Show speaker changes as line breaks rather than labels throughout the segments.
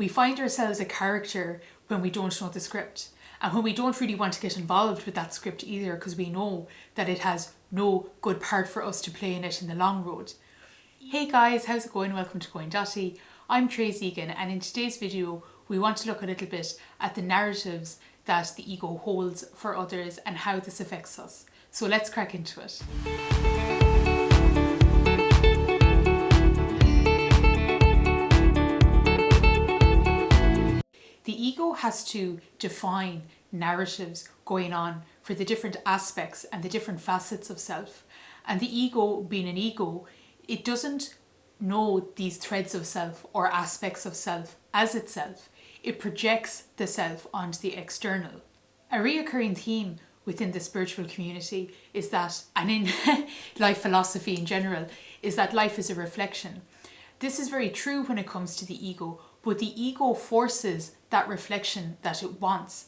we find ourselves a character when we don't know the script, and when we don't really want to get involved with that script either, because we know that it has no good part for us to play in it in the long road. Hey guys, how's it going? Welcome to Dotty. I'm Trace Egan, and in today's video we want to look a little bit at the narratives that the ego holds for others and how this affects us. So let's crack into it. The ego has to define narratives going on for the different aspects and the different facets of self. And the ego, being an ego, it doesn't know these threads of self or aspects of self as itself. It projects the self onto the external. A reoccurring theme within the spiritual community is that, and in life philosophy in general, is that life is a reflection. This is very true when it comes to the ego, but the ego forces that reflection that it wants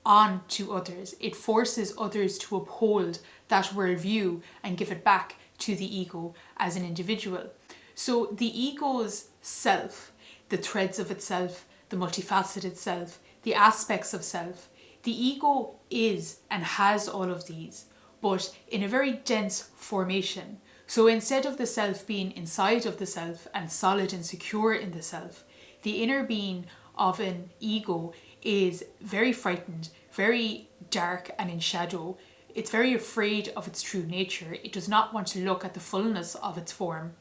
onto others. It forces others to uphold that worldview and give it back to the ego as an individual. So the ego's self, the threads of itself, the multifaceted self, the aspects of self, the ego is and has all of these, but in a very dense formation. So instead of the self being inside of the self and solid and secure in the self, the inner being of an ego is very frightened, very dark and in shadow. It's very afraid of its true nature. It does not want to look at the fullness of its form,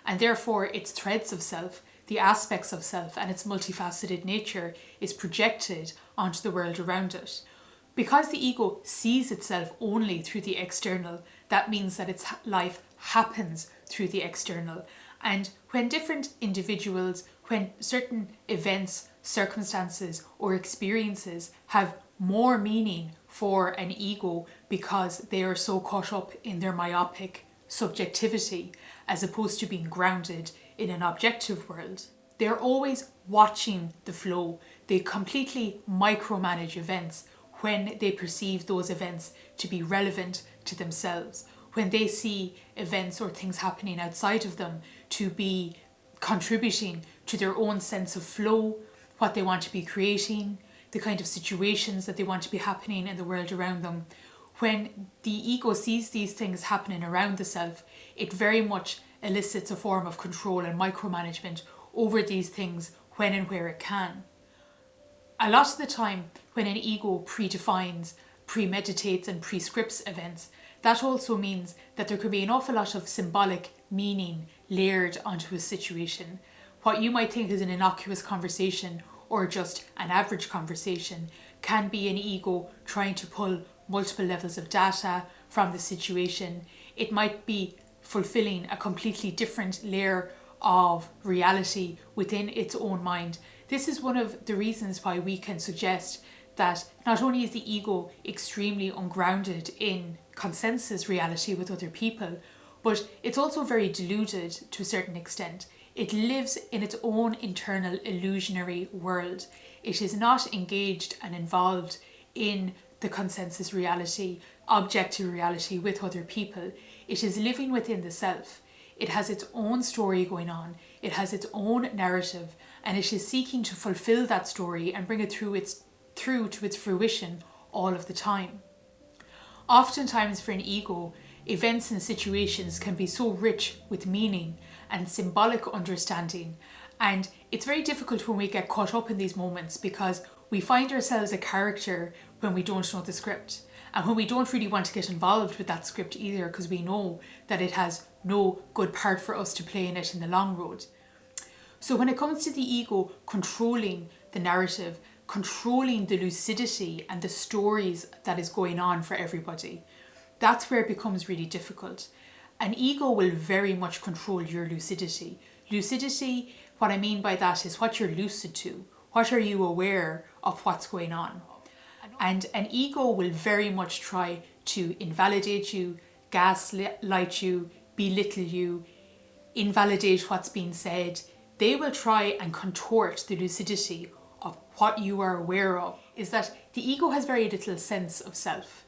and therefore its threads of self, the aspects of self and its multifaceted nature is projected onto the world around it. Because the ego sees itself only through the external, that means that its life happens through the external. And when different individuals, when certain events, circumstances or experiences have more meaning for an ego because they are so caught up in their myopic subjectivity as opposed to being grounded in an objective world, they're always watching the flow. They completely micromanage events when they perceive those events to be relevant to themselves, when they see events or things happening outside of them to be contributing to their own sense of flow, what they want to be creating, the kind of situations that they want to be happening in the world around them. When the ego sees these things happening around the self, it very much elicits a form of control and micromanagement over these things when and where it can. A lot of the time, when an ego predefines, premeditates and prescripts events, that also means that there could be an awful lot of symbolic meaning layered onto a situation. What you might think is an innocuous conversation or just an average conversation can be an ego trying to pull multiple levels of data from the situation. It might be fulfilling a completely different layer of reality within its own mind. This is one of the reasons why we can suggest that not only is the ego extremely ungrounded in consensus reality with other people, but it's also very deluded to a certain extent. It lives in its own internal illusionary world. It is not engaged and involved in the consensus reality, objective reality with other people. It is living within the self. It has its own story going on. It has its own narrative, and it is seeking to fulfill that story and bring it through to its fruition all of the time. Oftentimes for an ego, events and situations can be so rich with meaning and symbolic understanding, and it's very difficult when we get caught up in these moments because we find ourselves a character when we don't know the script, and when we don't really want to get involved with that script either because we know that it has no good part for us to play in it in the long road. So when it comes to the ego controlling the narrative, controlling the lucidity and the stories that is going on for everybody, that's where it becomes really difficult. An ego will very much control your lucidity. Lucidity, what I mean by that is what you're lucid to. What are you aware of what's going on? And an ego will very much try to invalidate you, gaslight you, belittle you, invalidate what's being said. They will try and contort the lucidity of what you are aware of. Is that the ego has very little sense of self.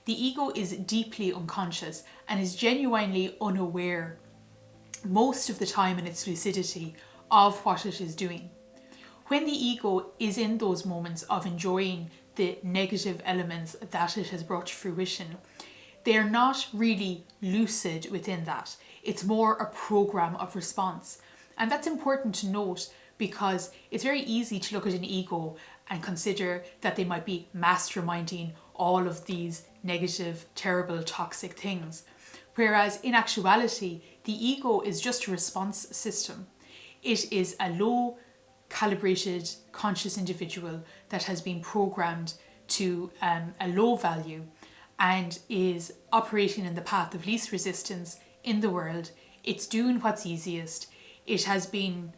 The ego is deeply unconscious and is genuinely unaware most of the time in its lucidity of what it is doing. when the ego is in those moments of enjoying the negative elements that it has brought to fruition, they're not really lucid within that. It's more a program of response. And that's important to note because it's very easy to look at an ego and consider that they might be masterminding all of these negative, terrible, toxic things. Whereas in actuality, the ego is just a response system. It is a low calibrated conscious individual that has been programmed to a low value and is operating in the path of least resistance in the world. It's doing what's easiest. It has been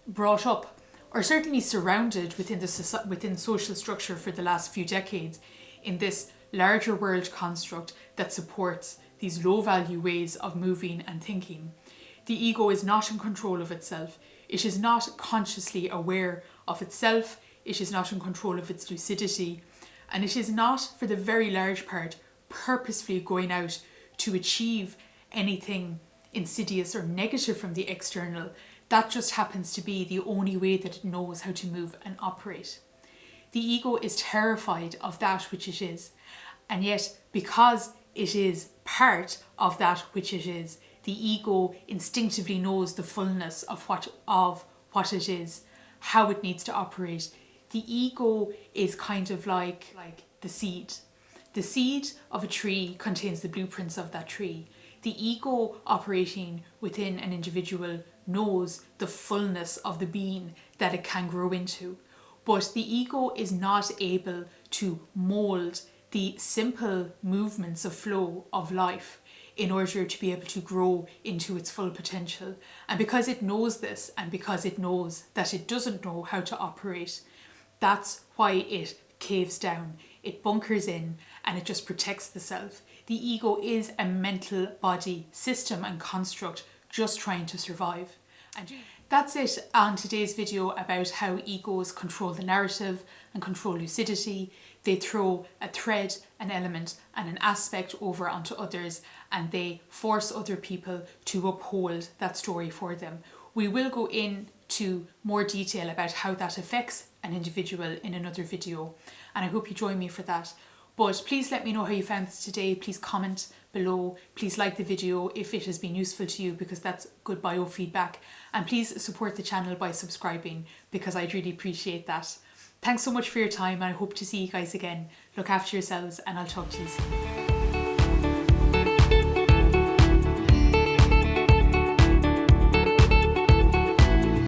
brought up, or certainly surrounded within social structure for the last few decades, in this larger world construct that supports these low value ways of moving and thinking. The ego is not in control of itself. It is not consciously aware of itself. It is not in control of its lucidity. And it is not, for the very large part, purposefully going out to achieve anything insidious or negative from the external. That just happens to be the only way that it knows how to move and operate. The ego is terrified of that which it is. And yet, because it is part of that which it is, the ego instinctively knows the fullness of what it is, how it needs to operate. The ego is kind of like the seed. The seed of a tree contains the blueprints of that tree. The ego operating within an individual knows the fullness of the being that it can grow into. But the ego is not able to mold the simple movements of flow of life in order to be able to grow into its full potential. And because it knows this, and because it knows that it doesn't know how to operate, that's why it caves down, it bunkers in, and it just protects the self. The ego is a mental body system and construct just trying to survive. And that's it on today's video about how egos control the narrative and control lucidity. They throw a thread, an element and an aspect over onto others, and they force other people to uphold that story for them. We will go into more detail about how that affects an individual in another video, and I hope you join me for that. But please let me know how you found this today. Please comment below. Please like the video if it has been useful to you, because that's good biofeedback. And please support the channel by subscribing, because I'd really appreciate that. Thanks so much for your time, and I hope to see you guys again. Look after yourselves, and I'll talk to you soon.